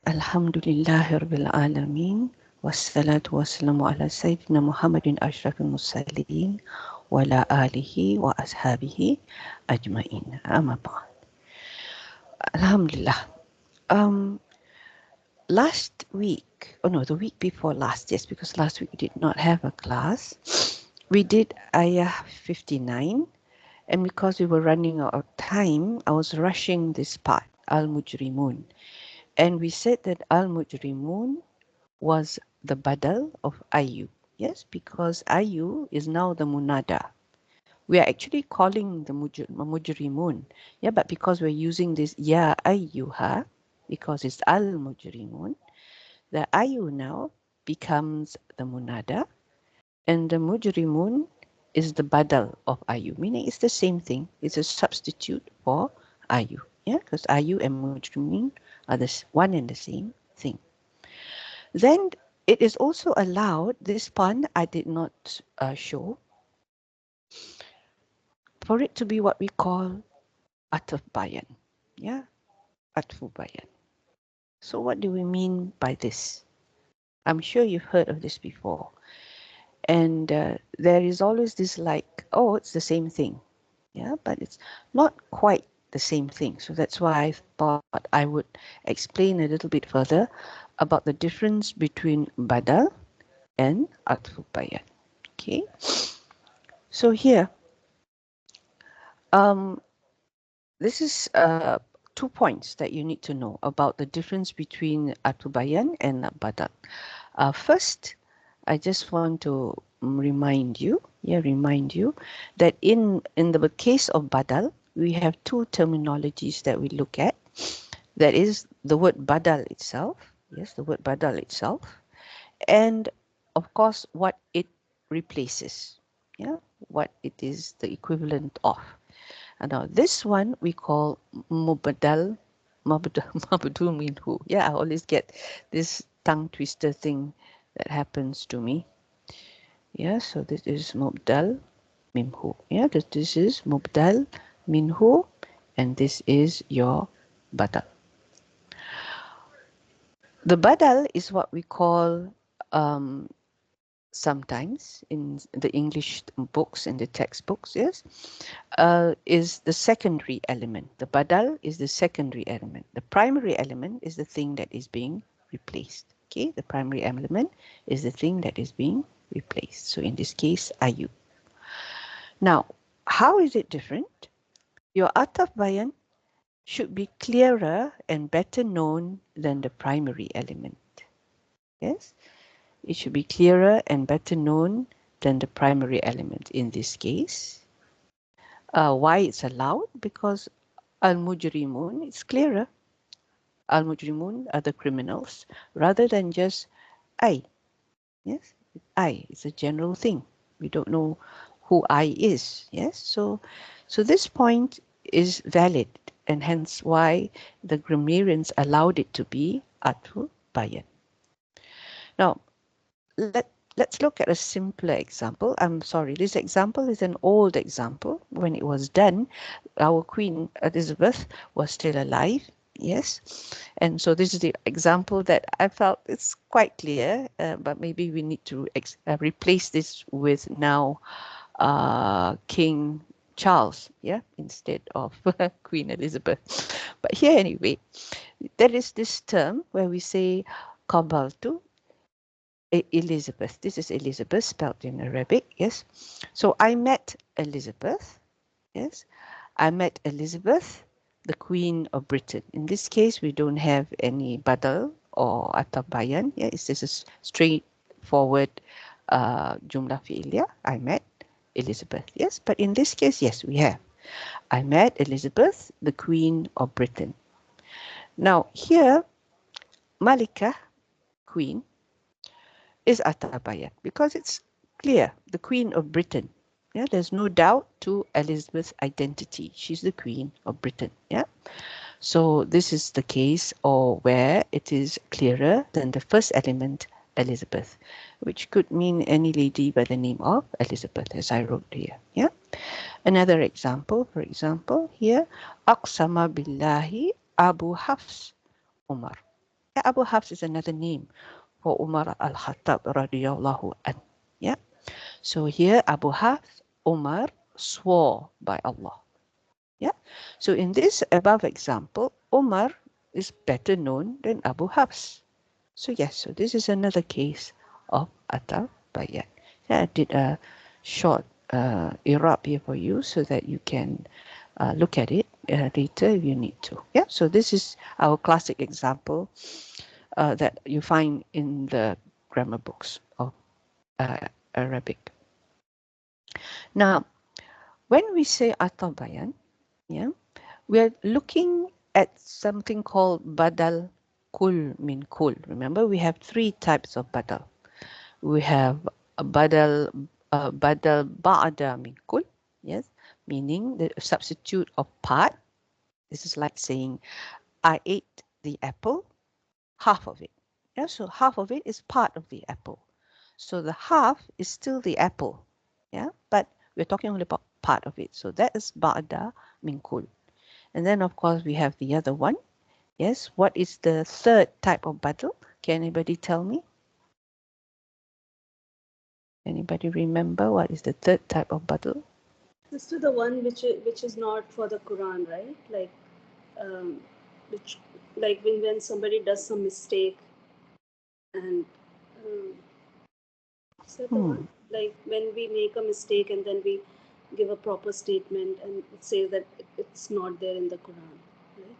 Alhamdulillahi Rabbil Alameen. Wassalatu wassalamu ala Sayyidina Muhammadin Ashrafil Mursaleen wa ala alihi wa ashabihi ajma'in. Amma ba'd. Alhamdulillah. Last week, the week before last, yes, because last week we did not have a class. We did Ayah 59, and because we were running out of time, I was rushing this part, Al-Mujrimun. And we said that Al-Mujrimun was the badal of Ayu. Yes, because Ayu is now the munada. We are actually calling the mujrimun. Yeah, but because we're using this ya ayyuha, because it's al-mujrimun, the Ayu now becomes the munada, and the mujrimun is the badal of Ayu, meaning it's the same thing. It's a substitute for Ayu. Yeah, because Ayu and mujrimun are the one and the same thing. Then it is also allowed, this pun I did not show, for it to be what we call ataf bayan. Yeah, atfu bayan. So what do we mean by this? I'm sure you've heard of this before. And there is always this like, oh, it's the same thing. Yeah, but it's not quite the same thing. So that's why I thought I would explain a little bit further about the difference between badal and atfu bayan. Okay, so here, this is 2 points that you need to know about the difference between atfu bayan and badal. First, I just want to remind you that in the case of badal, we have two terminologies that we look at. That is the word badal itself, yes, the word badal itself, and of course what it replaces, yeah, what it is the equivalent of. And now this one we call mubadal minhu. Yeah, I always get this tongue twister thing that happens to me. Yeah, so this is mubdal minhu. Yeah, this is mubdal minhu, and this is your badal. The badal is what we call sometimes in the English books, in the textbooks, yes, is the secondary element. The badal is the secondary element. The primary element is the thing that is being replaced. Okay, the primary element is the thing that is being replaced. So in this case, ayu. Now, how is it different? Your ataf bayan should be clearer and better known than the primary element. Yes, it should be clearer and better known than the primary element in this case. Why it's allowed? Because al-mujrimun is clearer. Al-mujrimun are the criminals rather than just I. Yes, I. It's a general thing. We don't know who I is. Yes, so this point is valid, and hence why the grammarians allowed it to be atfu bayan. Now, let's look at a simpler example. I'm sorry, this example is an old example. When it was done, our Queen Elizabeth was still alive. Yes, and so this is the example that I felt it's quite clear, but maybe we need to replace this with now King Charles, yeah, instead of Queen Elizabeth. But here anyway, there is this term where we say qabaltu Elizabeth. This is Elizabeth spelled in Arabic, yes. So I met Elizabeth, yes. I met Elizabeth, the Queen of Britain. In this case, we don't have any badal or ataf bayan. Yeah, it's just a straightforward jumlah fi'liya. I met Elizabeth, yes. But in this case, yes, we have. I met Elizabeth, the Queen of Britain. Now here, Malika, Queen, is ataf bayan because it's clear, the Queen of Britain. Yeah, there's no doubt to Elizabeth's identity. She's the Queen of Britain. Yeah, so this is the case, or where it is clearer than the first element, Elizabeth, which could mean any lady by the name of Elizabeth, as I wrote here. Yeah, another example, for example, here, Aqsama billahi Abu Hafs Umar. Yeah, Abu Hafs is another name for Umar al-Khattab radiyallahu anhu. Yeah. So here Abu Hafs, Umar swore by Allah. Yeah. So in this above example, Umar is better known than Abu Hafs. So yes, so this is another case of Bayan. Yeah, I did a short Irab here for you so that you can look at it later if you need to. Yeah, so this is our classic example that you find in the grammar books of Arabic. Now, when we say Bayan, yeah, we are looking at something called badal kul min kul. Remember, we have three types of badal. We have a badal ba'da min kul, yes, meaning the substitute of part. This is like saying, I ate the apple, half of it. Yeah, so half of it is part of the apple. So the half is still the apple, yeah, but we're talking only about part of it. So that is ba'da min kul. And then, of course, we have the other one. Yes, what is the third type of badal? Can anybody tell me? Anybody remember what is the third type of badal? This is the one which is not for the Quran, right? Um, which like when somebody does some mistake and um, is that the one? Like when we make a mistake and then we give a proper statement and it says that it's not there in the Quran, right?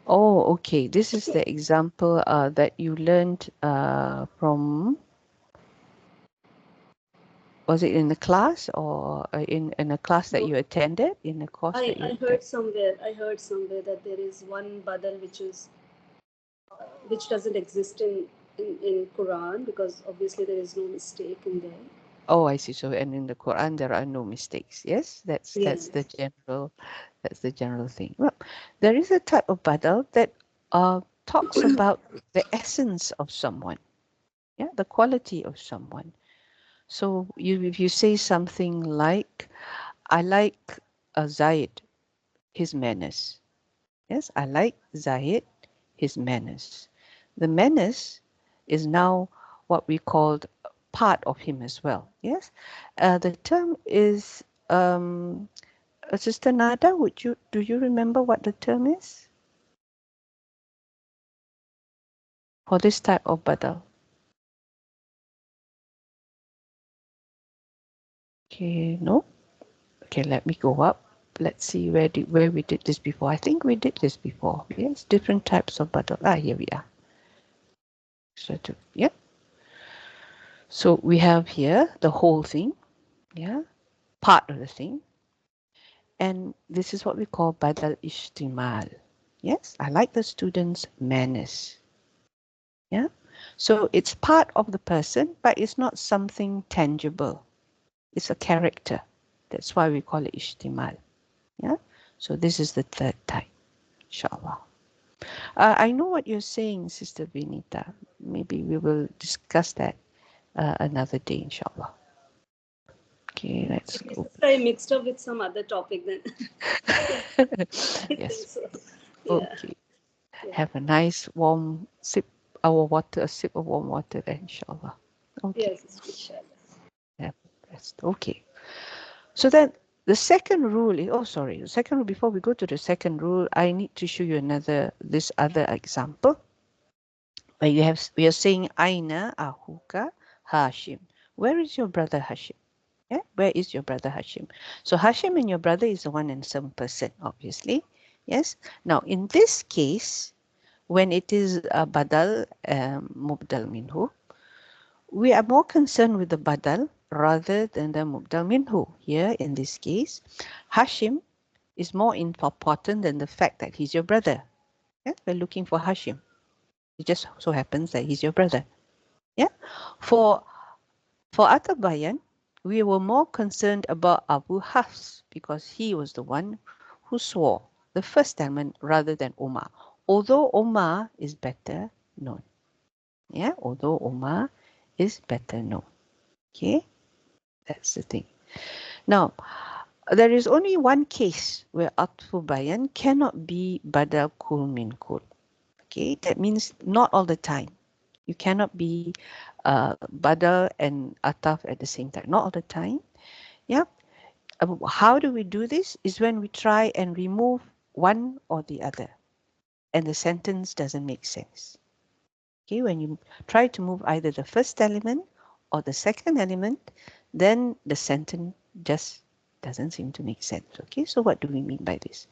Oh, okay. This is the example that you learned from, was it in the class or in a class that No, you attended, in a course that you I attended? heard somewhere that there is one badal which doesn't exist in Quran because obviously there is no mistake in there. Oh, I see. So, and in the Quran, there are no mistakes. Yes, that's the Yes. general thing. Well, there is a type of badal that talks about the essence of someone, yeah, the quality of someone. So if you say something like, I like Zaid, his manners. Yes, I like Zahid, his manners. The manners is now what we called part of him as well. Yes, the term is Sister Nada. Do you remember what the term is for this type of badal? Okay, no. Okay, let me go up. Let's see where we did this before. I think we did this before. Yes, different types of badal. Ah, here we are. So yeah. So we have here the whole thing. Yeah, part of the thing. And this is what we call badal ishtimal. Yes, I like the students' manners. Yeah, so it's part of the person, but it's not something tangible. It's a character. That's why we call it ishtimal. Yeah, so this is the third type, inshallah. I know what you're saying, Sister Vinita. Maybe we will discuss that another day, inshallah. Okay, let's Maybe go. sister, I mixed up with some other topic then. I think Yes, so. Yeah. okay. Yeah. Have a nice warm sip our water, a sip of warm water then, inshallah. Okay, Yes, inshallah. have a rest. Okay. So then the second rule is, oh sorry, the second rule, before we go to the second rule, I need to show you this other example where we are saying Aina Ahuka Hashim. Where is your brother Hashim? Yeah, where is your brother Hashim? So Hashim and your brother is the one and same person, obviously. Yes. Now in this case, when it is a badal mubdal minhu, we are more concerned with the badal rather than the mubdal minhu. Here in this case, Hashim is more important than the fact that he's your brother. Yeah? We're looking for Hashim. It just so happens that he's your brother. Yeah. For Bayan, we were more concerned about Abu Hafs because he was the one who swore the first element rather than Umar. Although Umar is better known. Yeah, although Umar is better known. Okay, that's the thing. Now, there is only one case where Atfu Bayan cannot be Badal Kul Min Kul. Okay, that means not all the time. You cannot be badal and ataf at the same time. Not all the time. Yeah. How do we do this? Is when we try and remove one or the other, and the sentence doesn't make sense. Okay, when you try to move either the first element or the second element, then the sentence just doesn't seem to make sense. Okay, so what do we mean by this?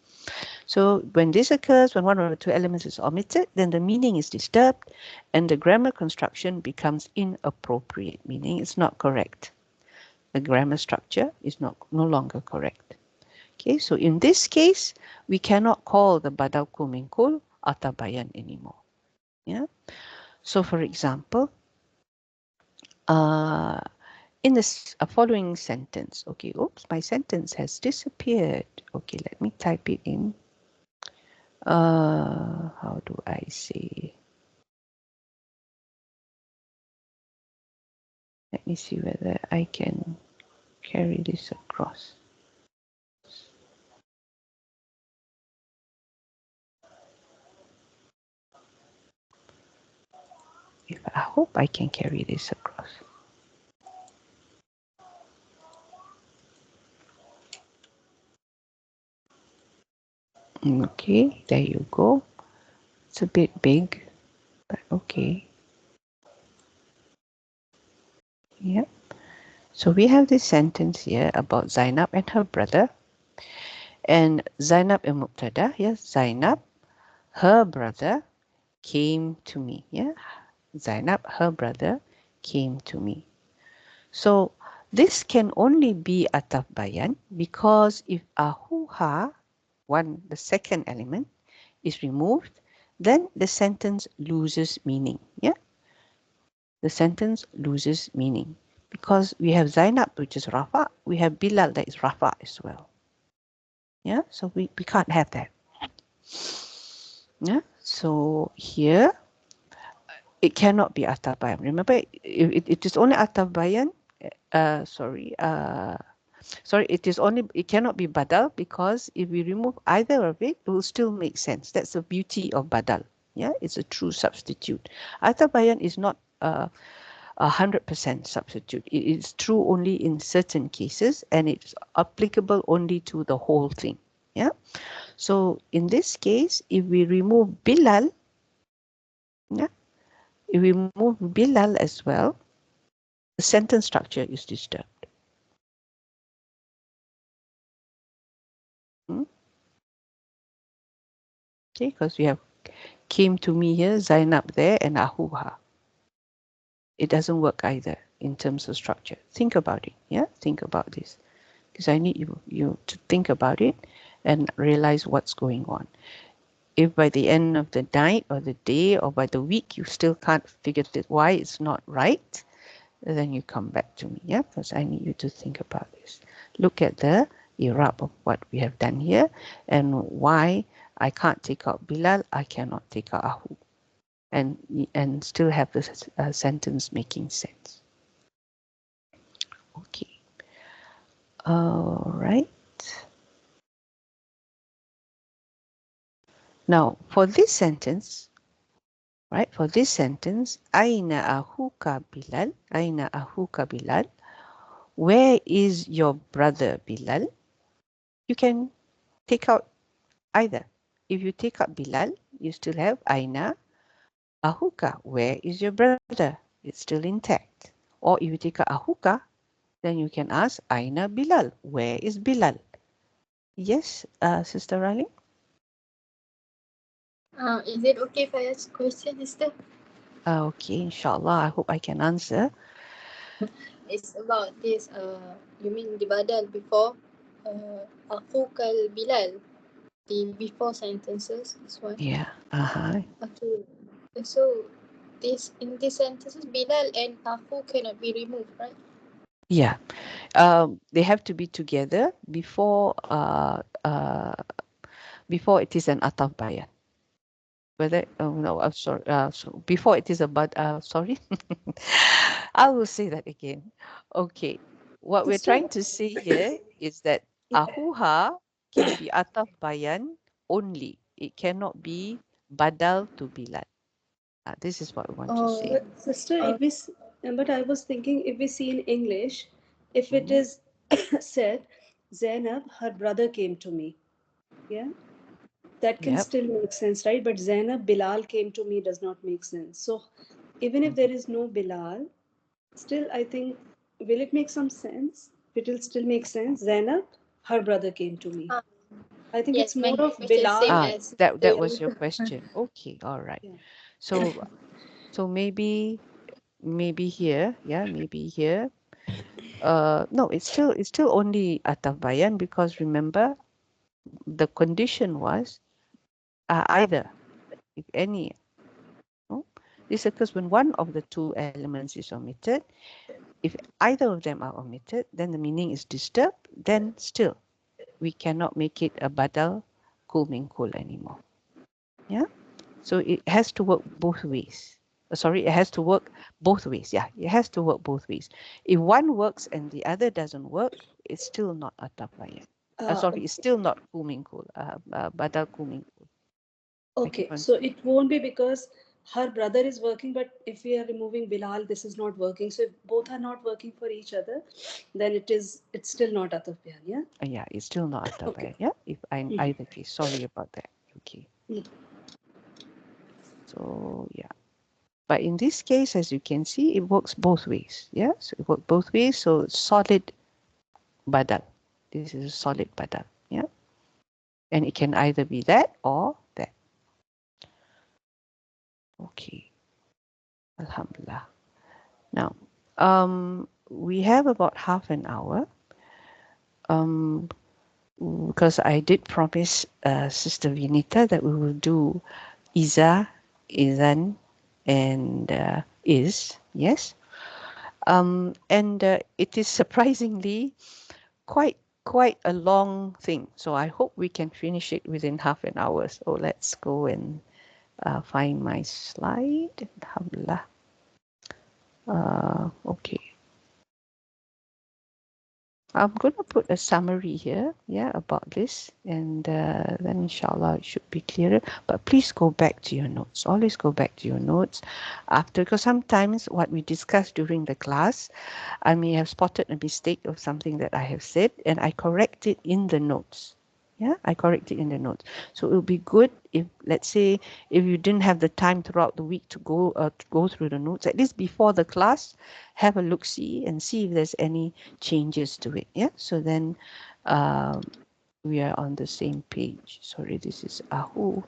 So when this occurs, when one or two elements is omitted, then the meaning is disturbed and the grammar construction becomes inappropriate, meaning it's not correct. The grammar structure is no longer correct. Okay, so in this case, we cannot call the badal kuminkul atabayan anymore. Yeah. So for example, in this following sentence, okay, oops, my sentence has disappeared. Okay, let me type it in. How do I say? Let me see whether I can carry this across. I hope I can carry this across. Okay, there you go. It's a bit big, but okay. Yep. So we have this sentence here about Zainab and her brother. And Zainab and Mubtada, yes, Zainab, her brother, came to me. Yeah, Zainab, her brother, came to me. So this can only be ataf bayan because if ahuha, the second element, is removed, then the sentence loses meaning. Yeah, the sentence loses meaning because we have Zainab, which is Rafa, we have Bilal, that is Rafa as well. Yeah, so we can't have that. Yeah, so here it cannot be ataf bayan. Remember, it is only ataf bayan. It cannot be badal because if we remove either of it, it will still make sense. That's the beauty of badal. Yeah, it's a true substitute. Ataf bayan is not 100% substitute. It is true only in certain cases and it's applicable only to the whole thing. Yeah. So in this case, if we remove Bilal, yeah, if we remove Bilal as well, the sentence structure is disturbed. Okay, because we have came to me here, Zainab there, and Ahuha. It doesn't work either in terms of structure. Think about it. Yeah, think about this. Because I need you to think about it and realize what's going on. If by the end of the night or the day or by the week you still can't figure out why it's not right, then you come back to me. Yeah, because I need you to think about this. Look at the Irab of what we have done here and why I can't take out Bilal, I cannot take out Ahu. And still have the sentence making sense. Okay. All right. Now, for this sentence, right? For this sentence, Aina ahuka Bilal? Aina ahuka Bilal? Where is your brother Bilal? You can take out either. If you take out Bilal, you still have Aina ahuka. Where is your brother? It's still intact. Or if you take out ahuka, then you can ask Aina Bilal. Where is Bilal? Yes, Sister Riley? Is it okay if I ask a question, sister? Okay, inshallah. I hope I can answer. It's about this, you mean the badal before Akukal Bilal, the before sentences, this one. Yeah. Okay. So in these sentences, Bilal and Aku cannot be removed, right? Yeah. They have to be together before it is an ataf bayan. Whether no, I'm sorry. So before it is a sorry. I will say that again. Okay. What we're trying to say here is that ahuha can be ataf bayan only. It cannot be badal to bilal. This is what we want to say. But sister, if we, but I was thinking if we see in English, if it Mhm. is said, Zainab, her brother came to me. Yeah, that can Yep. still make sense, right? But Zainab, Bilal came to me does not make sense. So even if Mhm. there is no Bilal, still I think, will it make some sense? It will still make sense. Zainab, her brother came to me. Uh, I think it's yes, more my of question is same Bilal. as That was the. your question. Okay, all right. Yeah. So maybe here, yeah, maybe here. No, it's still only ataf bayan, because remember the condition was either, if any. No? This occurs when one of the two elements is omitted. If either of them are omitted, then the meaning is disturbed. Then still, we cannot make it a badal kul min kul anymore. Yeah. So it has to work both ways. Sorry, it has to work both ways. Yeah, it has to work both ways. If one works and the other doesn't work, it's still not ataf bayan. Sorry, it's still not kul min kul. Badal kul min kul. I keep Okay, on so it won't be because her brother is working, but if we are removing Bilal, this is not working. So if both are not working for each other, then it's still not Ataf Bihan, yeah? yeah, it's still not ataf Okay. bayan. Yeah, if I'm Mhm. either case. Sorry about that. Okay. Yeah. So yeah. But in this case, as you can see, it works both ways. Yeah, so it works both ways. So solid badal. This is a solid badal. Yeah, and it can either be that or that. Okay, Alhamdulillah. Now, we have about half an hour. Because I did promise Sister Vinita that we will do Iza, Izan, and is. Yes. And it is surprisingly quite a long thing. So I hope we can finish it within half an hour. So let's go and find my slide. Alhamdulillah. Okay. I'm going to put a summary here, yeah, about this, and then inshallah it should be clearer. But please go back to your notes. Always go back to your notes after, because sometimes what we discuss during the class, I may have spotted a mistake of something that I have said, and I correct it in the notes. Yeah, I correct it in the notes. So it would be good if, let's say, if you didn't have the time throughout the week to go through the notes, at least before the class, have a look see and see if there's any changes to it. Yeah, so then we are on the same page. Sorry, this is Ahu.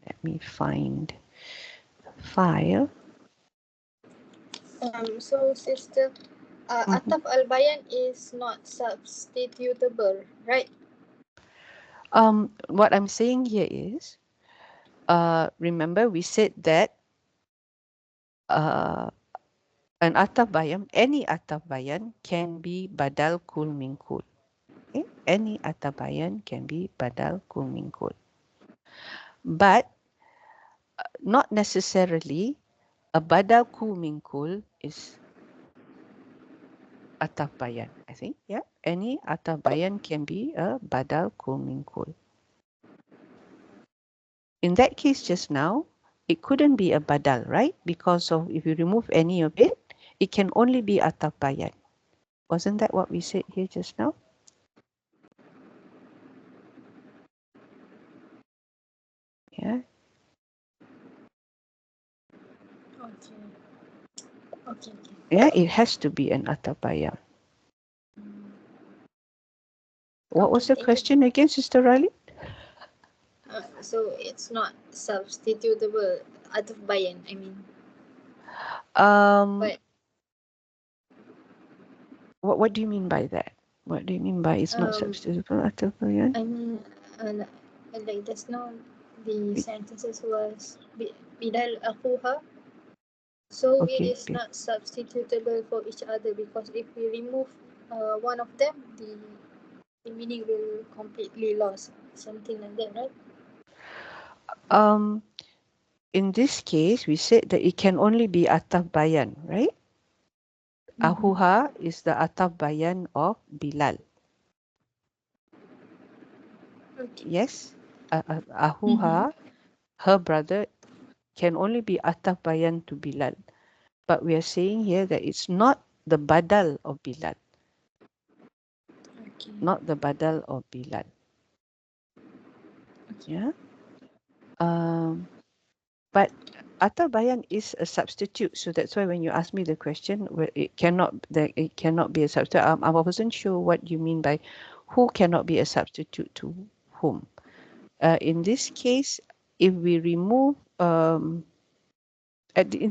Let me find the file. So sister, Mhm. ataf al-bayan is not substitutable, right? What I'm saying here is, remember we said that an ataf bayan, any ataf bayan can be badal kul min kul. Okay? Any ataf bayan can be badal kul min kul. But not necessarily a badal kul min kul is ataf bayan, I think. Yeah. Any ataf bayan can be a badal kul min kul. In that case just now, it couldn't be a badal, right? Because of if you remove any of it, it can only be ataf bayan. Wasn't that what we said here just now? Yeah. Okay. Okay. Yeah, it has to be an ataf bayan. What Okay. was the Thank you. question again, Sister Riley? So it's not substitutable ataf bayan. I mean, Um, but what do you mean by that? What do you mean by it's not um, substitutable ataf bayan? I mean, like just now, the sentences was bidal akuha. So it Okay, is not substitutable for each other because if we remove one of them, the meaning will completely lost. Something like that, right? Um, in this case, we said that it can only be ataf bayan, right? Ahuha is the ataf bayan of Bilal. Okay. Yes, Ahuha, her brother, can only be ataf bayan to Bilal. But we are saying here that it's not the badal of Bilal. Okay. Not the badal of Bilal. Yeah. But ataf bayan is a substitute, so that's why when you ask me the question, it cannot be a substitute. I wasn't sure what you mean by who cannot be a substitute to whom. In this case, if we remove in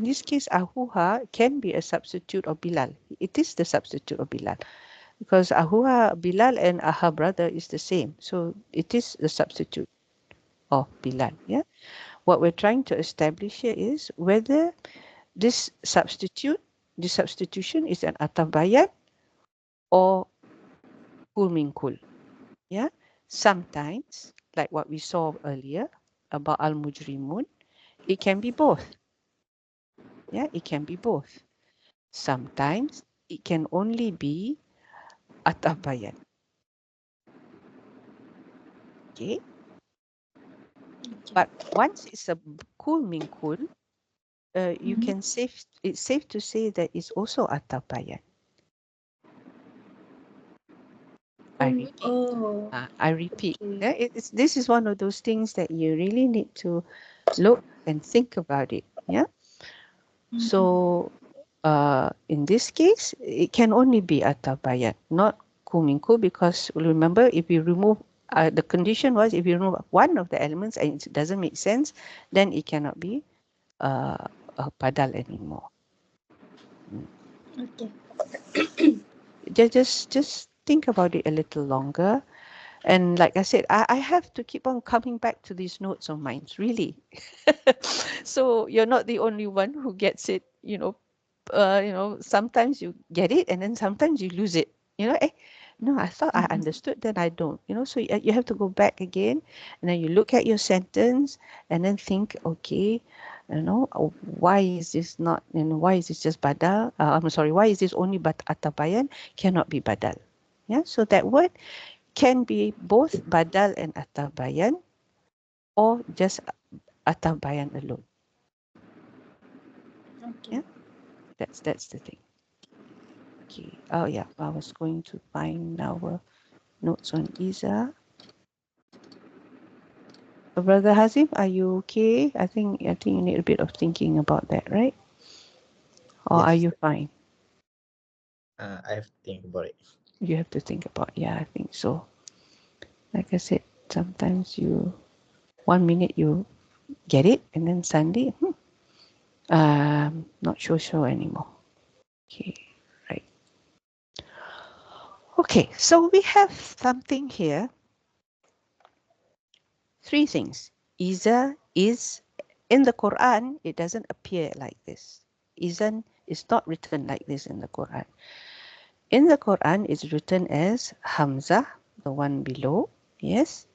this case, Ahuha can be a substitute of Bilal. It is the substitute of Bilal because Ahuha, Bilal, and her brother is the same, so it is the substitute of Bilal. Yeah. What we're trying to establish here is whether this substitution is an ataf bayan or kul min kul. Yeah. Sometimes, like what we saw earlier about al-mujrimun, it can be both. Yeah, it can be both. Sometimes it can only be ataf bayan. Okay. But once it's a kul min kul, you can it's safe to say that it's also ataf bayan. I repeat. Oh. I repeat. Yeah, this is one of those things that you really need to look and think about it. Yeah. So in this case, it can only be ataf bayan, not kuminku, because remember, if you remove the condition was if you remove one of the elements and it doesn't make sense, then it cannot be a padal anymore. Okay. Just think about it a little longer. And like I said, I have to keep on coming back to these notes of mine, really. So you're not the only one who gets it, sometimes you get it and then sometimes you lose it. No, I thought I understood, then I don't. So you have to go back again and then you look at your sentence and then think, okay, why is this not, why is this just badal? I'm sorry, why is this only atabayan? Cannot be badal. Yeah, so that word can be both badal and ataf bayan or just ataf bayan alone. Okay. Yeah, that's the thing. Okay. Oh yeah, I was going to find our notes on Iza. Brother Hazim, are you okay? I think you need a bit of thinking about that, right? Or Yes. are you fine? I have to think about it. You have to think about. Yeah, I think so. Like I said, sometimes 1 minute you get it, and then suddenly, not sure anymore. Okay, right. Okay, so we have something here. 3 things. Iza is in the Quran, it doesn't appear like this. Izan is not written like this in the Quran. In the Quran, it's written as Hamzah, the one below, yes.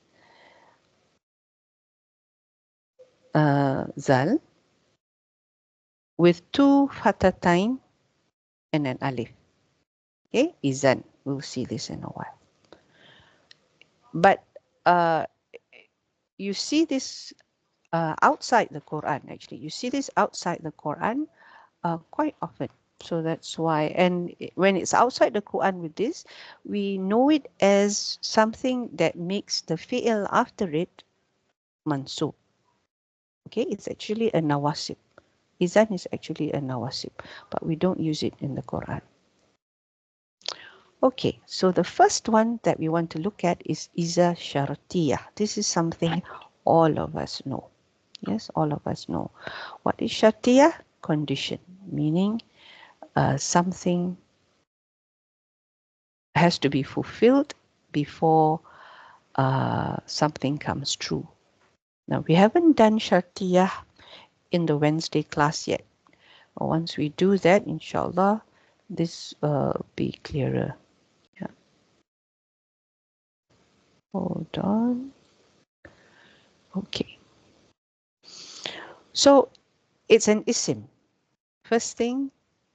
Zal, with 2 fatatain and an alif. Okay, Izan. We'll see this in a while. But you see this outside the Quran, actually. You see this outside the Quran quite often. So that's why. And when it's outside the Quran with this, we know it as something that makes the fi'il after it mansub. Okay, it's actually a nawasib. Izan is actually a nawasib, but we don't use it in the Quran. Okay, so the first one that we want to look at is Iza Shartiyah. This is something all of us know. Yes, all of us know. What is Shartiyah? Condition, meaning something has to be fulfilled before something comes true. Now, we haven't done Shartiyah in the Wednesday class yet. Once we do that, inshallah, this will be clearer. Yeah. Hold on. Okay. So it's an isim. First thing,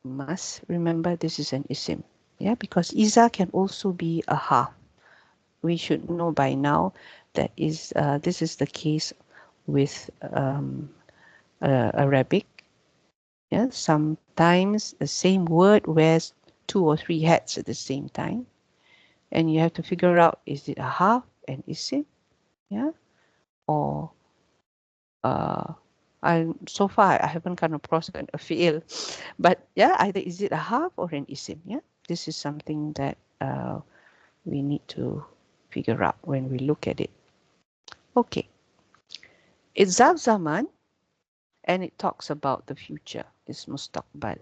must remember this is an isim. Yeah, because iza can also be a half. We should know by now that this is the case with Arabic. Yeah, sometimes the same word wears 2 or 3 hats at the same time, and you have to figure out, is it a half and isim? Yeah, or so far I haven't come across a fi'il, but yeah, either is it a half or an isim? Yeah, this is something that we need to figure out when we look at it. Okay, it's Zarf Zaman, and it talks about the future. It's mustaqbal.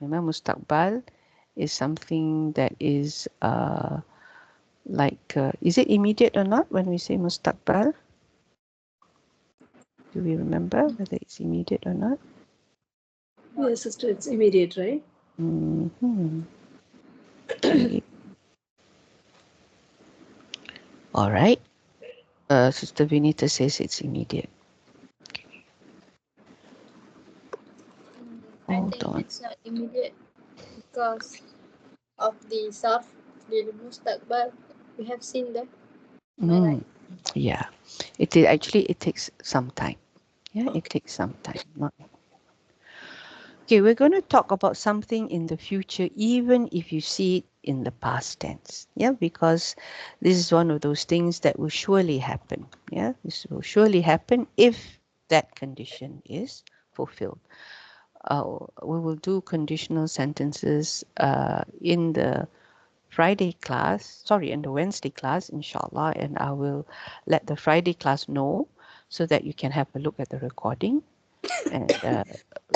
Remember, mustaqbal is something that is is it immediate or not when we say mustaqbal? Do we remember whether it's immediate or not? Yes, sister, it's immediate, right? Mm-hmm. Okay. All right. Sister Vinita says it's immediate. I Hold think on. it's not immediate because of the Sarf, the Mustaqbal. We have seen that. Am I right? Yeah. It takes some time. Yeah, it takes some time. Not Okay, we're going to talk about something in the future, even if you see it in the past tense. Yeah, because this is one of those things that will surely happen. Yeah, this will surely happen if that condition is fulfilled. We will do conditional sentences in the in the Wednesday class, inshallah, and I will let the Friday class know so that you can have a look at the recording and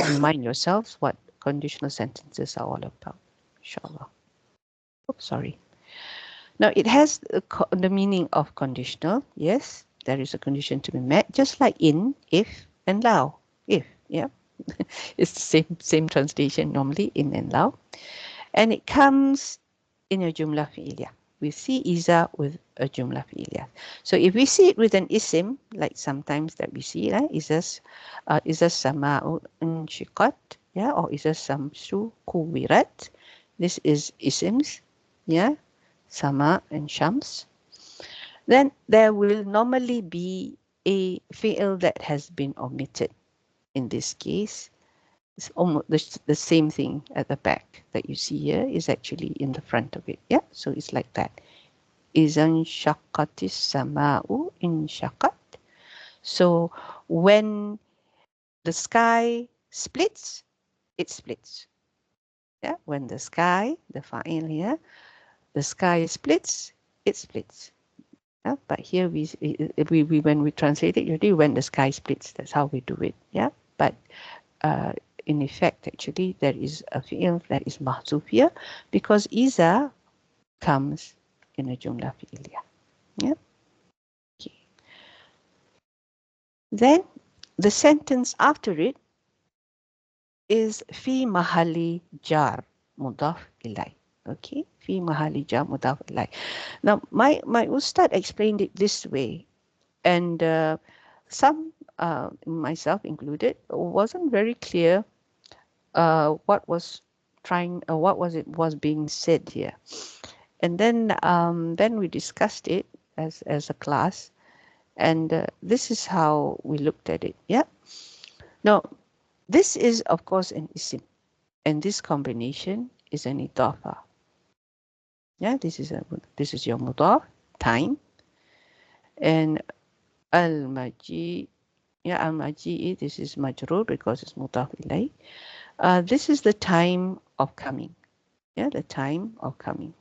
remind yourselves what conditional sentences are all about, inshallah. Oops, sorry. Now, it has the meaning of conditional. Yes, there is a condition to be met, just like in, if, and lao. If, yeah. It's the same translation normally, in and lao. And it comes in a jumlah fi'liyah. We see iza with a jumlah fi'liyah. So if we see it with an isim, like sometimes that we see, right? Iza sama'u unshiqat, yeah, or iza samsu kuwirat. This is isms, yeah, sama and shams. Then there will normally be a fi'il that has been omitted. In this case, it's almost the same thing at the back that you see here is actually in the front of it. Yeah, so it's like that. Izan shaqqatis sama'u inshaqat. So when the sky splits, it splits. Yeah, when the sky, the fa'il here, the sky splits, it splits. Yeah, but here we when we translate it, usually when the sky splits, that's how we do it. Yeah, but in effect, actually, there is a fi'il that is mahzuf here because iza comes in a jumlah fi'liyah. Yeah. Okay. Then the sentence after it is fi mahali jar mudaf ilay. Okay, fi mahali jar mudaf ilay. Now, my ustad explained it this way, and some, myself included, wasn't very clear what was being said here. And then we discussed it as a class, and this is how we looked at it. Yeah. Now, this is of course an isim, and this combination is an idafa. Yeah, this is your mudaf, time, and al-maji. Yeah, al-maji. This is majrur because it's mudaf ilay. This is the time of coming. Yeah, the time of coming.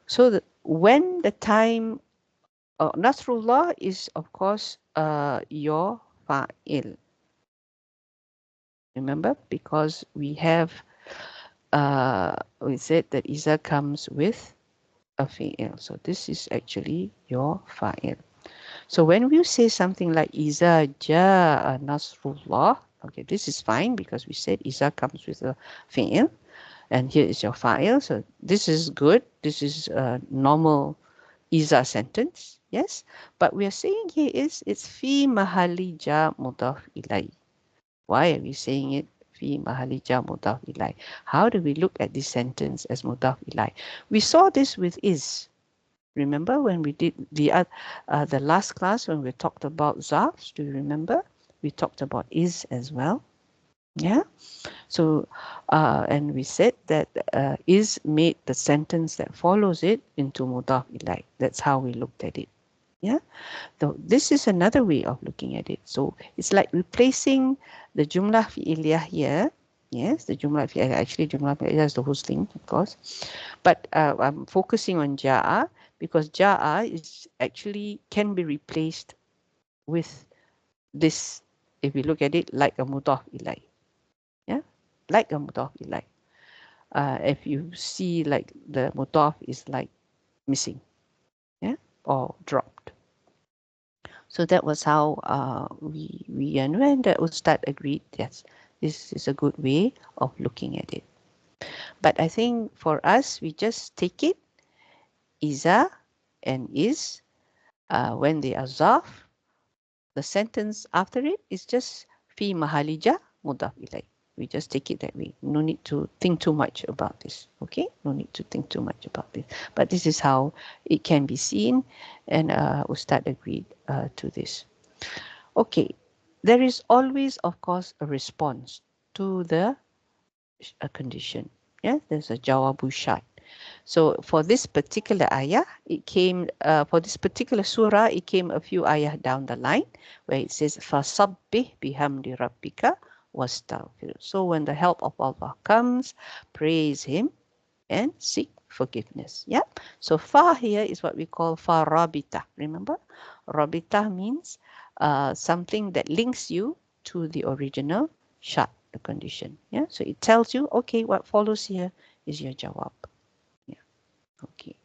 So when the time Nasrullah is, of course, your fa'il. Remember, because we said that Iza comes with a fi'il. So this is actually your fa'il. So when we say something like Iza ja'a Nasrullah, okay, this is fine because we said Iza comes with a fi'il. And here is your fa'il. So this is good. This is a normal Iza sentence, yes, but we are saying here it's fi mahali ja mudaf ilay. Why are we saying it fi mahali jar mudaf ilai. How do we look at this sentence as mudaf ilai? We saw this with is. Remember when we did the last class when we talked about zarfs? Do you remember? We talked about is as well. Yeah. So, and we said that is made the sentence that follows it into mudaf ilai. That's how we looked at it. Yeah. So this is another way of looking at it. So it's like replacing the jumlah fi'iliyah here. Yes, the jumlah fi'iliyah. Actually, jumlah fi'iliyah is the whole thing, of course. But I'm focusing on ja'a because ja'a is actually can be replaced with this, if we look at it, like a mudaf ilai. Yeah, like a mudaf ilai. If you see like the mudaf is like missing, yeah, or dropped. So that was how we and the Ustad agreed, yes, this is a good way of looking at it. But I think for us, we just take it, iza and is, when they are zarf, the sentence after it is just fi mahalija mudaf ilai. We just take it that way. No need to think too much about this. Okay? No need to think too much about this. But this is how it can be seen, and Ustad agreed to this. Okay. There is always, of course, a response to the condition. Yeah, there's a jawabu shart. So for this particular ayah, it came, for this particular surah, it came a few ayah down the line where it says, فَصَبِّهْ بِحَمْدِ رَبِّكَ وَاسْتَغْفِرْ. So when the help of Allah comes, praise Him and seek forgiveness. Yeah. So fa here is what we call fa rabita. Remember, rabita means something that links you to the original shart, the condition. Yeah. So it tells you, okay, what follows here is your jawab. Yeah. Okay.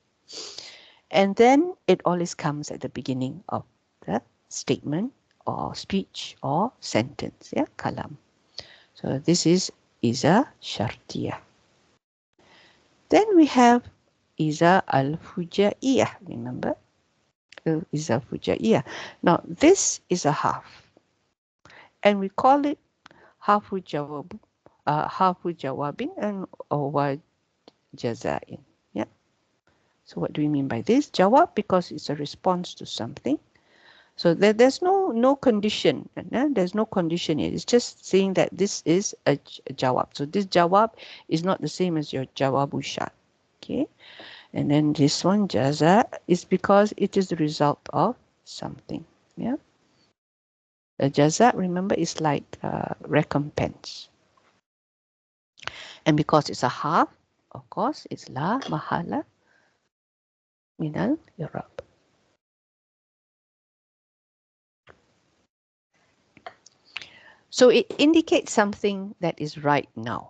And then it always comes at the beginning of the statement or speech or sentence. Yeah. Kalam. So this is a shartiyah. Then we have Iza al-Fujaiyah, remember? Iza al-Fujaiyah. Now, this is a half. And we call it hafu jawabin and wa jazain. Yeah. So what do we mean by this? Jawab, because it's a response to something. So there's no condition. There's no condition here. It's just saying that this is a jawab. So this jawab is not the same as your jawabu shart. Okay. And then this one, jaza, is because it is the result of something. Yeah. The jaza, remember, is like recompense. And because it's a half, of course, it's la mahala minal Irab. So it indicates something that is right now.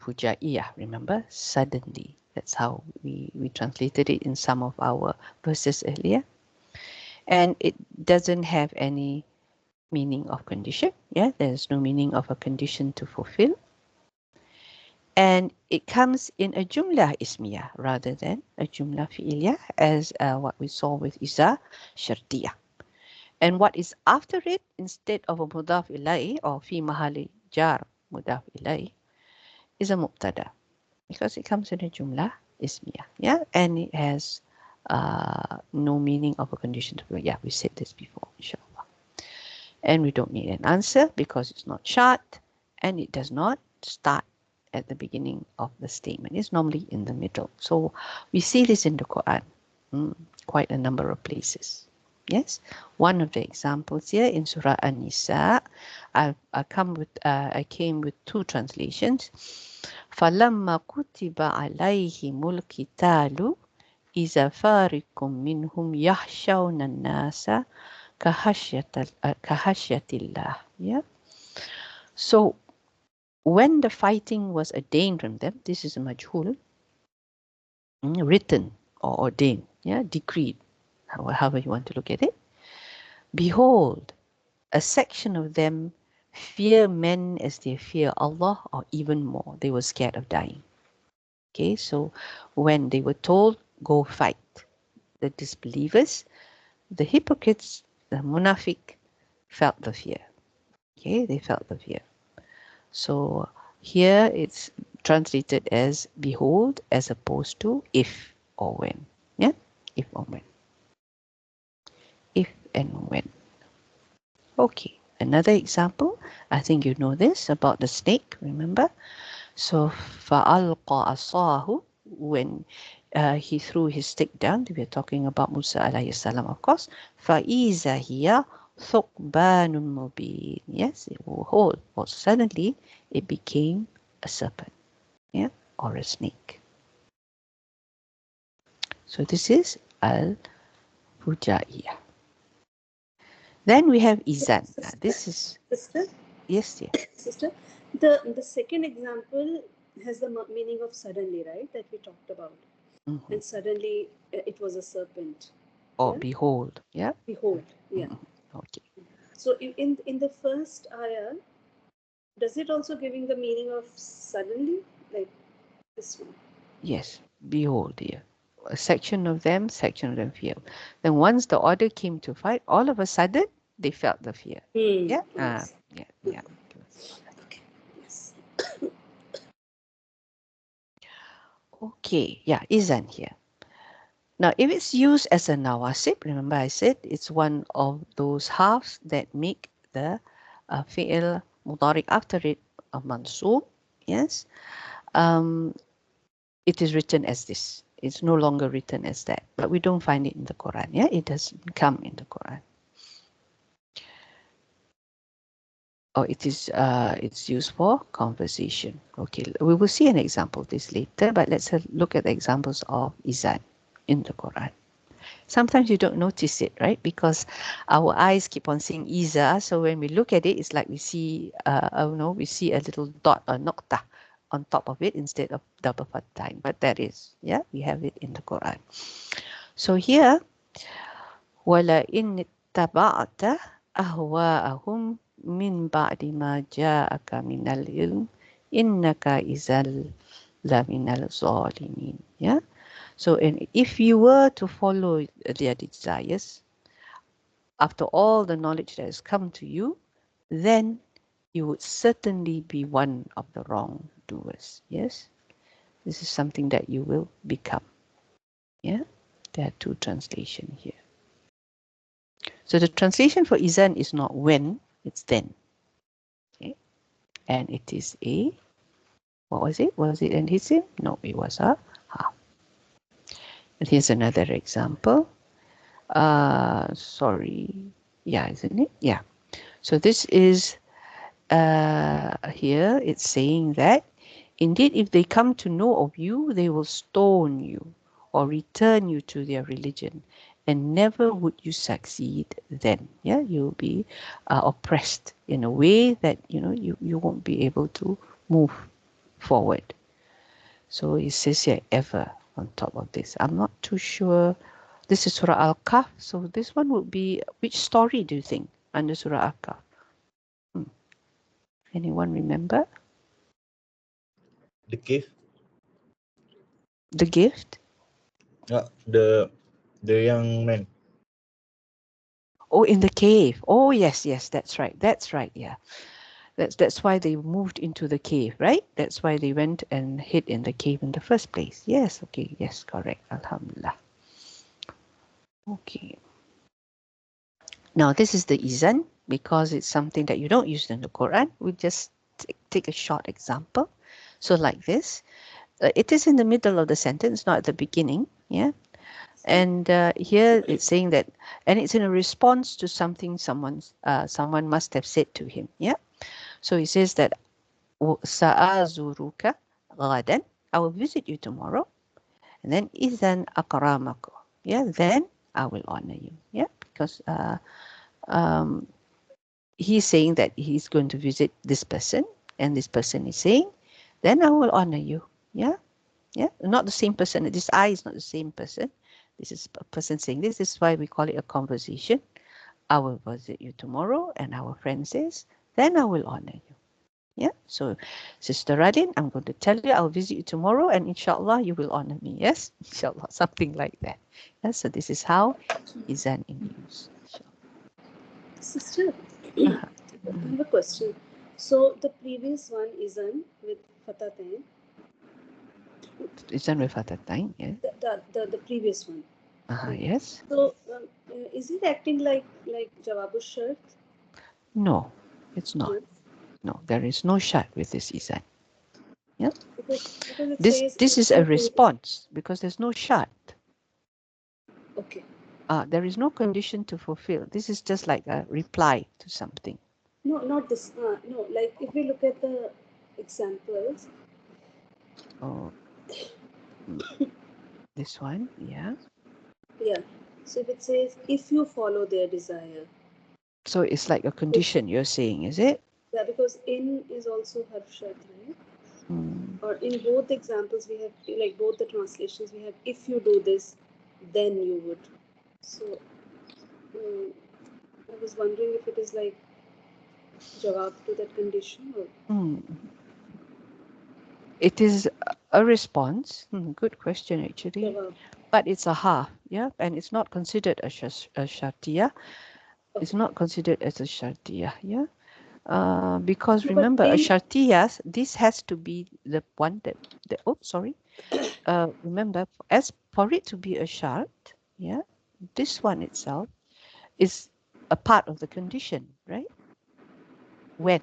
Fujaiyah, remember, suddenly. That's how we translated it in some of our verses earlier. And it doesn't have any meaning of condition. Yeah, there's no meaning of a condition to fulfill. And it comes in a jumlah ismiyah rather than a jumlah fi'iliyah, as what we saw with Iza Shartiyah. And what is after it, instead of a mudaf ilai or fi mahali jar mudaf ilai, is a mubtada, because it comes in a jumlah ismiyah. Yeah, and it has no meaning of a condition to fulfill. Yeah, we said this before, inshallah. And we don't need an answer because it's not shart and it does not start at the beginning of the statement. It's normally in the middle. So we see this in the Quran, quite a number of places. Yes, one of the examples here in Surah An-Nisa, I came with two translations. فَلَمَّا كُتِبَ عَلَيْهِمُ الْقِتَالُ إِذَا فَارِقٌ مِّنْهُمْ يَخْشَوْنَ النَّاسَ kahasyatillah. Yeah. So when the fighting was ordained from them, this is a majhul, written or ordained, yeah, decreed, however you want to look at it. Behold, a section of them fear men as they fear Allah, or even more. They were scared of dying. Okay, so when they were told, go fight, the disbelievers, the hypocrites, the munafiq, felt the fear. Okay, they felt the fear. So Here it's translated as behold as opposed to if or when. Yeah, if or when. If and when. Okay, another example. I think you know this about the snake, remember? So فَأَلْقَى عَصَاهُ, when he threw his stick down, we are talking about Musa alayhi salam, of course. فَإِذَا هِيَ ثُقْبَانٌ مُبِينٌ. Yes, it will hold. Or suddenly it became a serpent, yeah, or a snake. So this is al-Fujaiyah. Then we have Izan. This is, Sister, yes, yeah. sister, the second example has the meaning of suddenly, right? That we talked about. Mm-hmm. And suddenly it was a serpent. Or Yeah? behold, yeah. Behold, yeah. Mm-hmm. Okay. So in the first ayah, does it also giving the meaning of suddenly, like this one? Yes, behold here. A section of them fear. Then once the order came to fight, all of a sudden they felt the fear. Yeah. Yes. Yeah. Okay. Yes. Okay. Yeah. Izan here. Now, if it's used as a nawasib, remember I said it's one of those halves that make the fi'il mudari after it a mansub. Yes. It is written as this. It's no longer written as that, but we don't find it in the Quran. Yeah, it doesn't come in the Quran. Oh, it is. It's used for conversation. Okay, we will see an example of this later, but let's look at the examples of izan in the Quran. Sometimes you don't notice it, right? Because our eyes keep on seeing iza, so when we look at it, it's like we see, we see a little dot, a nokta on top of it instead of double fathah. But that is, yeah, we have it in the Quran. So here, وَلَئِنِ اتَّبَعْتَ أَهْوَاءَهُمْ مِنْ بَعْدِ مَا جَاءَكَ مِنَ الْعِلْمِ إِنَّكَ إِذًا لَمِنَ الظَّالِمِينَ. Yeah. So, and if you were to follow their desires, after all the knowledge that has come to you, then you would certainly be one of the wrongdoers. Yes, this is something that you will become. Yeah, there are two translations here. So the translation for izan is not when, it's then. Okay, and it is a, what was it? Was it an isim? No, it was a ha. And here's another example. Sorry. Yeah, isn't it? Yeah. So this is here it's saying that indeed if they come to know of you, they will stone you or return you to their religion, and never would you succeed then. Yeah, you'll be oppressed in a way that you won't be able to move forward. So it says here ever on top of this. I'm not too sure. This is Surah Al-Kahf. So this one would be, which story do you think under Surah Al-Kahf? Anyone remember? The cave. The gift? The young man. Oh, in the cave. Oh, yes, that's right. Yeah. That's why they moved into the cave, right? That's why they went and hid in the cave in the first place. Yes, okay, yes, correct. Alhamdulillah. Okay. Now, this is the izan, because it's something that you don't use in the Quran. We just take a short example. So like this, it is in the middle of the sentence, not at the beginning. Yeah. And here it's saying that, and it's in a response to something someone must have said to him. Yeah. So he says that سأزورك غدا, I will visit you tomorrow. And then إذن أكرمك, yeah, then I will honor you. Yeah, because he's saying that he's going to visit this person, and this person is saying, then I will honor you. Yeah. Yeah, not the same person. This I is not the same person. This is a person saying this. This is why we call it a conversation. I will visit you tomorrow, and our friend says, then I will honor you. Yeah, so Sister Radin, I'm going to tell you I'll visit you tomorrow, and inshallah you will honor me. Yes, inshallah, something like that. Yeah, so this is how izan in use. Sister, I have a question. So the previous one isn't with fatatain. Isn't with fatatain, yes. The previous one. Yes. So is it acting like Jawabu Shart? No, it's not. No, there is no shart with this izan. Yeah. Because it This says is a response because there's no shart. Okay. There is no condition to fulfill. This is just like a reply to something. No, not this. No, like if we look at the examples. Oh, this one, yeah. Yeah. So if it says, if you follow their desire. So it's like a condition you're saying, is it? Yeah, because in is also harf shart, right? Or in both examples, we have, like both the translations, we have, if you do this, then you would. So I was wondering if it is like jawab to that condition or. It is a response. Good question, actually. Jawab. But it's a half, yeah, and it's not considered a shartiyah. It's not considered as a shartiyah, yeah. Because remember, a shartiyah, this has to be the one that remember, as for it to be a shart, yeah, this one itself is a part of the condition, right? When,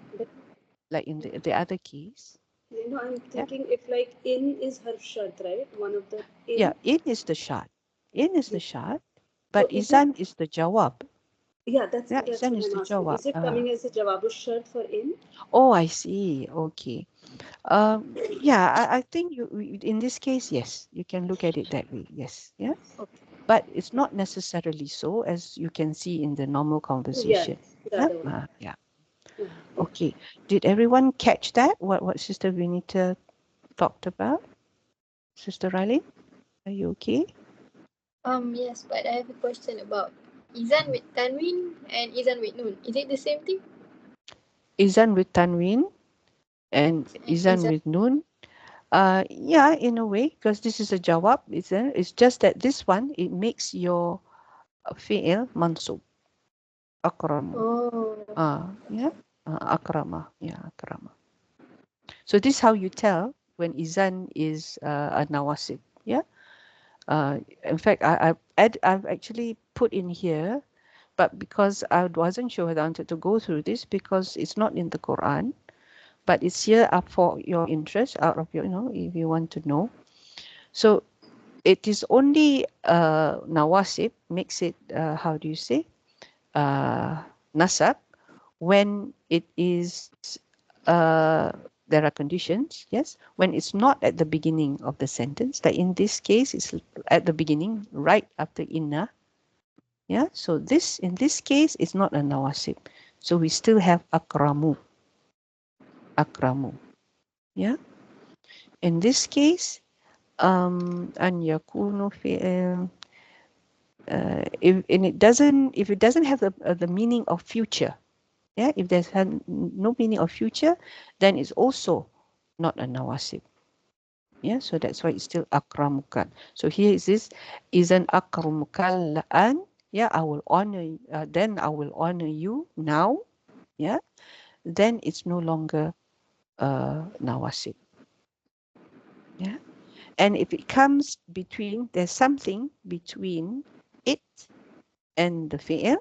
like in the other case. You know, I'm thinking if like in is harf shart, right? One of the in. Yeah, in is the shart. In is the shart, but izan is the jawab. Yeah, that's what izan is I'm the asking. jawab. Is it coming as a jawabu shart for in? Oh, I see. Okay. Yeah, I think in this case, yes, you can look at it that way. Yes, yeah. Okay. But it's not necessarily so, as you can see in the normal conversation. Yeah. Okay. Did everyone catch that? What Sister Vinita talked about? Sister Riley, are you okay? Yes, but I have a question about izan with tanwin and izan with nun. Is it the same thing? Izan with tanwin and izan with nun. Yeah, in a way, because this is a jawab, it's just that this one, it makes your fi'il mansub. Akramu. Yeah. Akrama. Yeah, akrama. So this is how you tell when izan is a nawasib. Yeah. In fact, I've actually put in here, but because I wasn't sure whether I wanted to go through this because it's not in the Quran, but it's here up for your interest, out of your, if you want to know. So it is only nawasib makes it, how do you say, nasab, when it is, there are conditions, yes, when it's not at the beginning of the sentence, like in this case, it's at the beginning, right after inna. Yeah, so this, in this case, is not a nawasib. So we still have akramu. Akramu. Yeah. In this case, an yakunu fi'il, if it doesn't have the meaning of future, yeah, if there's no meaning of future, then it's also not a nawasib. Yeah, so that's why it's still akramukan. So here is this, is an akramukal la'an. Yeah, I will honor, then I will honor you now. Yeah, then it's no longer nawasib. Yeah, and if it comes between, there's something between it and the fi'il,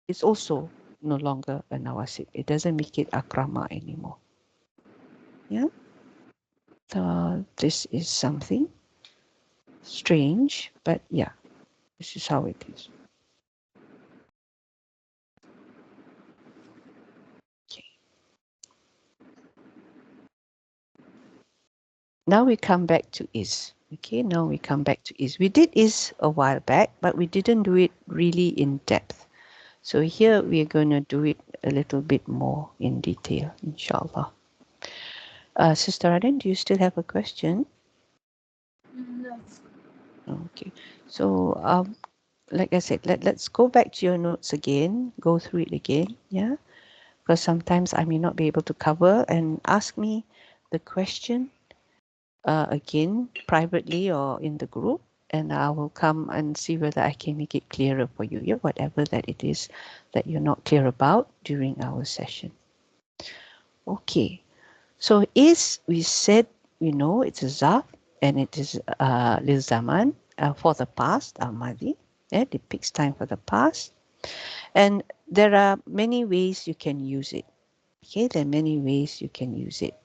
it's also no longer a nawasib. It doesn't make it akrama anymore. Yeah. So this is something strange, but yeah, this is how it is. Okay. Now we come back to is. Okay, now we come back to is. We did is a while back, but we didn't do it really in depth. So here we're going to do it a little bit more in detail, inshallah. Sister Aden, do you still have a question? No. Okay, so like I said, let's go back to your notes again, go through it again, yeah? Because sometimes I may not be able to cover, and ask me the question again privately or in the group, and I will come and see whether I can make it clearer for you, yeah? Whatever that it is that you're not clear about during our session. Okay. So is, we said, we know it's a zarf and it is lil zaman for the past, al-madi. It depicts time for the past. And there are many ways you can use it. Okay, there are many ways you can use it.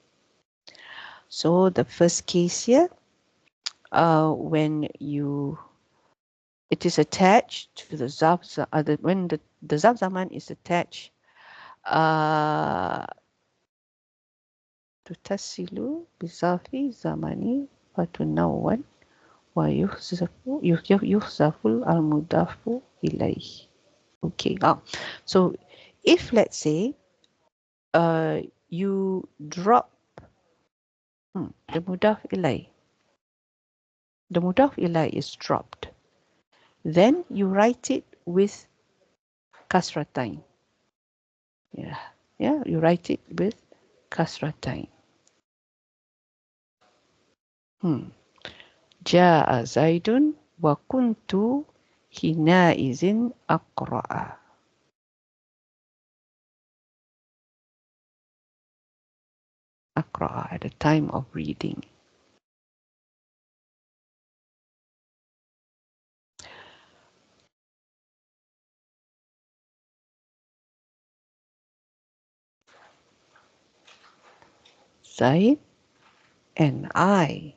So the first case here, when it is attached to the zarf, when the zarf zaman is attached, tutasilu bizafi zamani fatunawwan wa yuhzafu al-mudafu ilayh. Okay. So if let's say you drop the mudaf ilay, the mudaf ilay is dropped, then you write it with kasratain. Yeah, you write it with kasratain. Ja'a Zaidun wa kuntu hinaizin aqra'a. Aqra'a, at the time of reading. Zaid and I.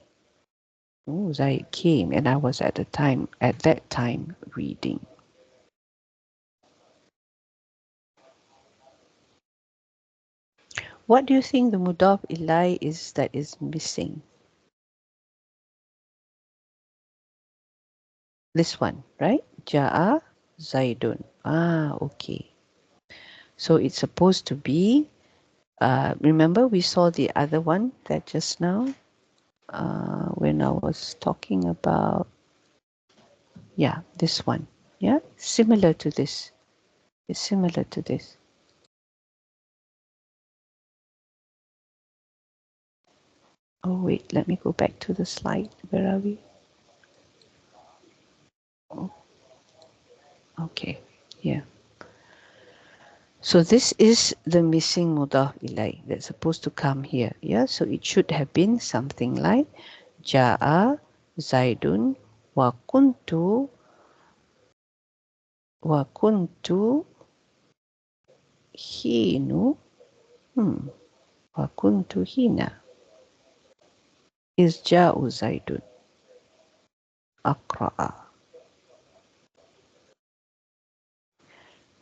Oh, Zaid came and I was at that time reading. What do you think the mudaf ilay is that is missing? This one, right? Ja'a Zaidun. Okay. So it's supposed to be, remember we saw the other one that just now when I was talking about, yeah, this one. Yeah, similar to this. It's similar to this. Oh, wait, let me go back to the slide. Where are we? Oh, okay, yeah. So this is the missing mudaf ilay that's supposed to come here. Yeah, so it should have been something like Ja'a Zaidun wa kuntu hinu wa kuntu hina is Ja'u Zaidun aqra'a.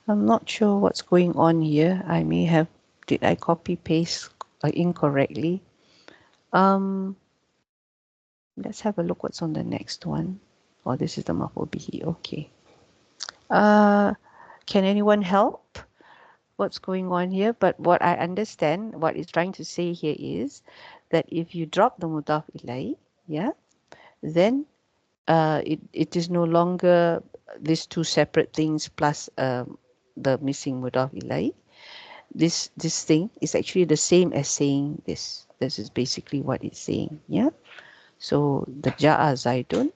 I'm not sure what's going on here. I may have, did I copy paste incorrectly? Let's have a look what's on the next one. Oh, this is the maf'ul bihi. Okay. Can anyone help? What's going on here? But what I understand, what it's trying to say here is that if you drop the mudaf ilay, yeah, then it is no longer these two separate things plus the missing mudaf ilay. This thing is actually the same as saying this. This is basically what it's saying. Yeah. So the ja'a zaidun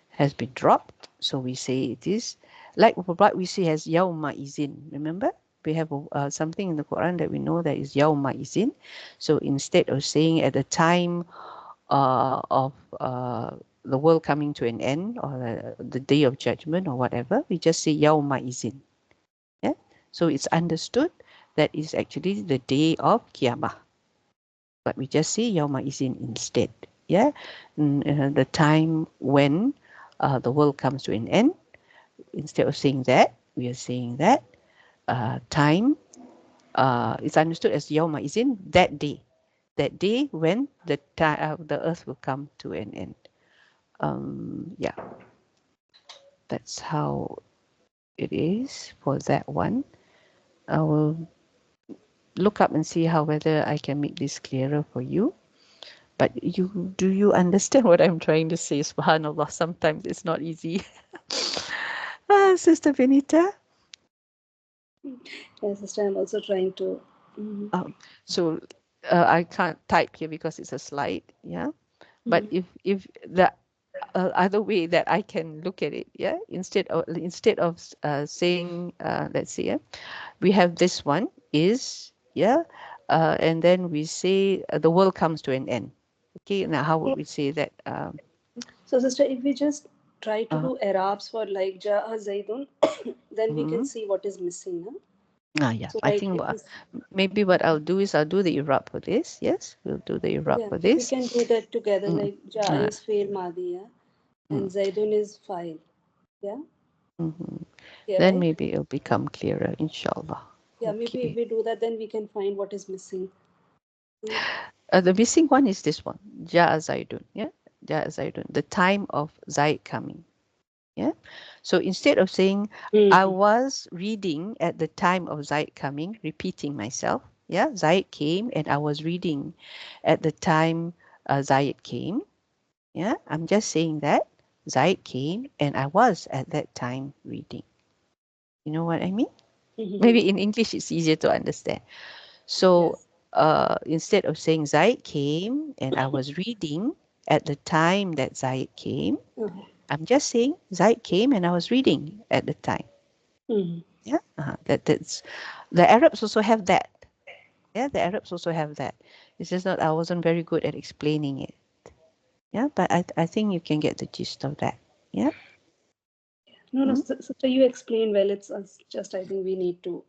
has been dropped. So we say it is like what we say as yawma izin. Remember, we have something in the Quran that we know that is yawma izin. So instead of saying at the time of the world coming to an end or the day of judgment or whatever, we just say yawma izin. Yeah. So it's understood that is actually the day of Qiyamah. But we just say Yawma Izin instead. Yeah. The time when the world comes to an end. Instead of saying that, we are saying that time is understood as Yawma Izin, that day. That day when the earth will come to an end. Yeah. That's how it is for that one. I will look up and see how whether I can make this clearer for you. But do you understand what I'm trying to say? Subhanallah, sometimes it's not easy. Sister Benita? Yes, sister, I'm also trying to. So I can't type here because it's a slide, yeah. But if the other way that I can look at it, yeah, instead of saying, let's see, we have this one is, yeah, and then we say the world comes to an end. Okay, now how would we say that? So sister, if we just try to Uh, do Arabs for like Ja'a Zaidun, then we can mhm. see what is missing. Huh? Yeah, So I like think if we, maybe what I'll do is I'll do the Irab for this. Yes, we'll do the Irab yeah, for we this. can do that together. Mm, Like Ja'a uh, is fail Madi, yeah? mm, And Zaidun is file. Yeah? mhm. Yeah, Then right? maybe it'll become clearer, inshallah. Yeah, maybe if Okay. we do that, then we can find what is missing. The missing one is this one, Ja'a Zaidun. Yeah, Ja'a Zaidun. The time of Zaid coming. Yeah. So instead of saying I Mm-hmm. was reading at the time of Zaid coming, repeating myself. Yeah, Zaid came and I was reading at the time Zaid came. Yeah, I'm just saying that Zaid came and I was at that time reading. You know what I mean? Mm-hmm. Maybe in English it's easier to understand. So Yes. instead of saying Zaid came and I was reading at the time that Zaid came, Uh-huh. I'm just saying Zaid came and I was reading at the time. Mm-hmm. Yeah, that's the Arabs also have that. Yeah, the Arabs also have that. It's just not I wasn't very good at explaining it. Yeah, but I think you can get the gist of that. Yeah. No, no, Mm? sister, you explained well. It's just I think we need to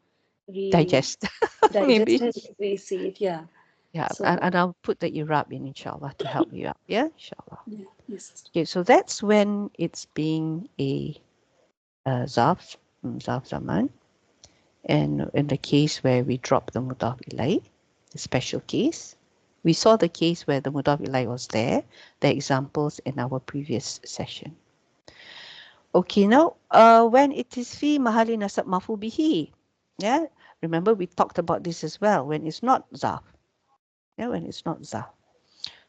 re Digest digest maybe. and re-see it. Yeah. Yeah, So and I'll put the Irab in inshallah to help you out. Yeah, inshallah. yeah, yes, sister. Okay, so that's when it's being a zarf, zarf zaman, and in the case where we drop the mudaf ilay, the special case. We saw the case where the mudaf ilay was there, the examples in our previous session. Okay, now when it is fi mahali nasab mafu bihi, yeah, remember we talked about this as well, when it's not zarf, yeah, when it's not zarf.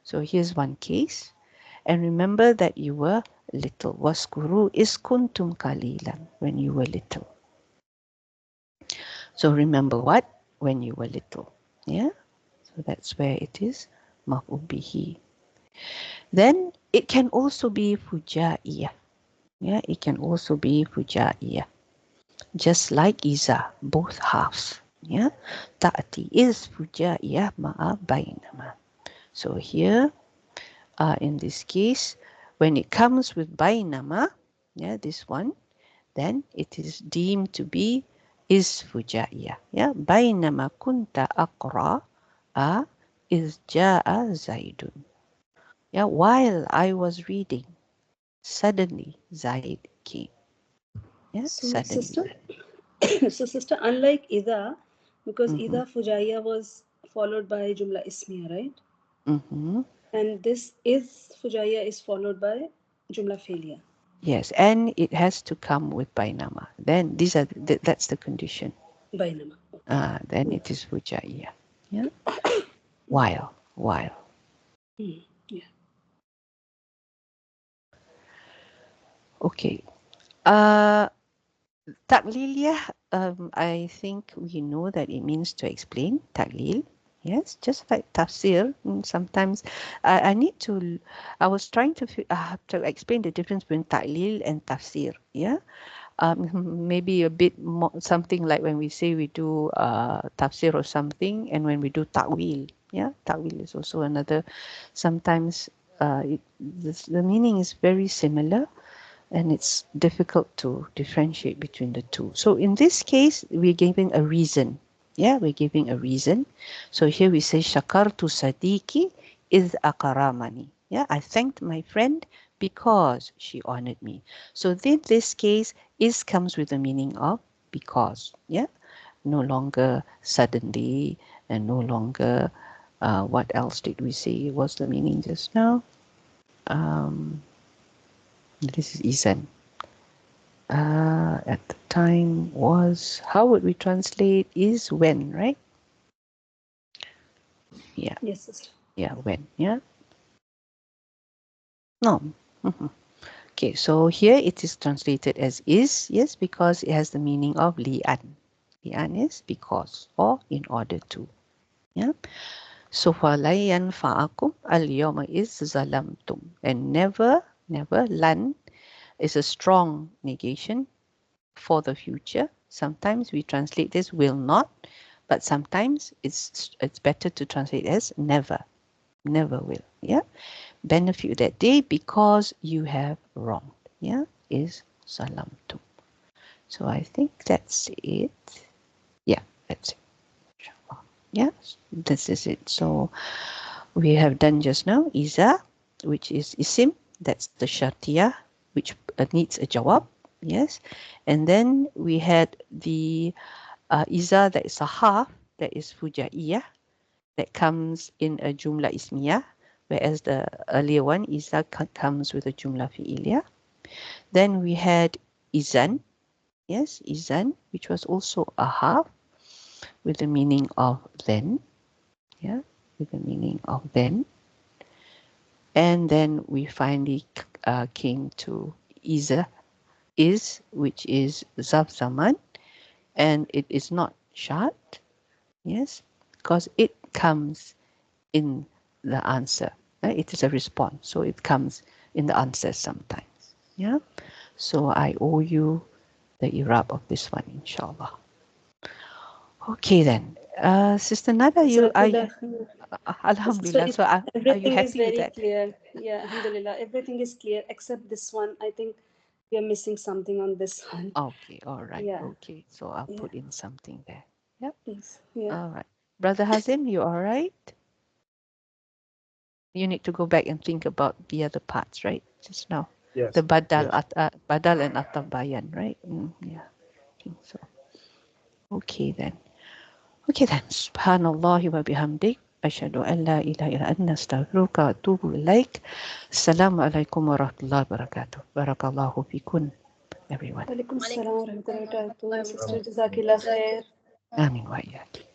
So here's one case. And remember that you were little. Waskuru is kuntum kalilan, when you were little. So remember what? When you were little. Yeah? So that's where it is maf'ul bihi. Then it can also be fujaiyah. Yeah, it can also be fujaiyah. Just like iza, both halves. Yeah? Ta'ati is fujaiyah ma'a bainama. So here, in this case, when it comes with bainama, yeah, this one, then it is deemed to be is fujaiyah. Yeah, bainama kunta aqra is ja'a zaidun. Yeah, while I was reading, suddenly Zaid came. Yeah, So suddenly. sister, so sister, unlike Ida, because Mm-hmm. Ida Fujaya was followed by Jumla Ismiya, right? Mm-hmm. And this is Fujaya is followed by Jumla Fi'liya. Yes, and it has to come with bainama. Then these are that's the condition. Bainama. Then it is fujaiyah. Yeah, while. Mm. Yeah. Okay. Takliliyah, I think we know that it means to explain. Taklil, yes, just like tafsir. Sometimes I need to. I was trying to explain the difference between taklil and tafsir. Yeah, maybe a bit more something like when we say we do tafsir or something, and when we do ta'wil. Yeah, ta'wil is also another. Sometimes the meaning is very similar, and it's difficult to differentiate between the two. So in this case, we're giving a reason. Yeah, we're giving a reason. So here we say shakartu sadiki is akaramani. Yeah, I thanked my friend because she honored me. So in this case, is comes with the meaning of because. Yeah, no longer suddenly, and no longer. What else did we say was the meaning just now? This is Isan. At the time was, how would we translate is when, right? Yeah, Yes, sister. yeah, when, yeah. No. Mhm. Okay, so here it is translated as is, yes, because it has the meaning of li'an. Li'an is because or in order to. Yeah. So فَلَنْ يَنْفَعَكُمْ الْيَوْمَ إِذْ ظَلَمْتُمْ. And never, lan is a strong negation for the future. Sometimes we translate this will not, but sometimes it's better to translate as never will. Yeah, benefit that day because you have wronged. Yeah, is salamtum. So I think that's it. Yeah, that's it. Yes, this is it. So we have done just now iza, which is isim, that's the shartiyah, which needs a jawab. Yes, and then we had the iza, that is a half, that is fujaiyah, that comes in a jumla ismiyah, whereas the earlier one iza comes with a jumla fi'iliyah. Then we had izan, yes, izan, which was also a half with the meaning of then, yeah, with the meaning of then. And then we finally came to iza, is, which is zarf zaman, and it is not shart, yes, because it comes in the answer. It is a response, so it comes in the answer sometimes. Yeah, so I owe you the Irab of this one, inshallah. Okay then, Sister Nada, you are Alhamdulillah. So are you everything is happy with very that? clear. Yeah, alhamdulillah. Everything is clear except this one. I think we are missing something on this one. Okay, all right. Yeah. Okay, so I'll Yeah. put in something there. Yep. Please. Yeah. All right. Brother Hazim, you all right? You need to go back and think about the other parts, right? Just now. Yes. The badal, Yes. badal and atabayan, right? Yeah, I think so. Okay then. Okay then. Subhanallah wa bihamdik. Ashhadu an la ilaha illa anta astaghfiruka wa atubu ilaik. Assalamu alaikum wa rahmatullahi wa barakatuh. Barakallahu fikun, everyone. Walaikum assalam wa rahmatullahi wa barakatuh. Sister, Waalaikumsalam. Jazakillah khair. Amin wa iyaki.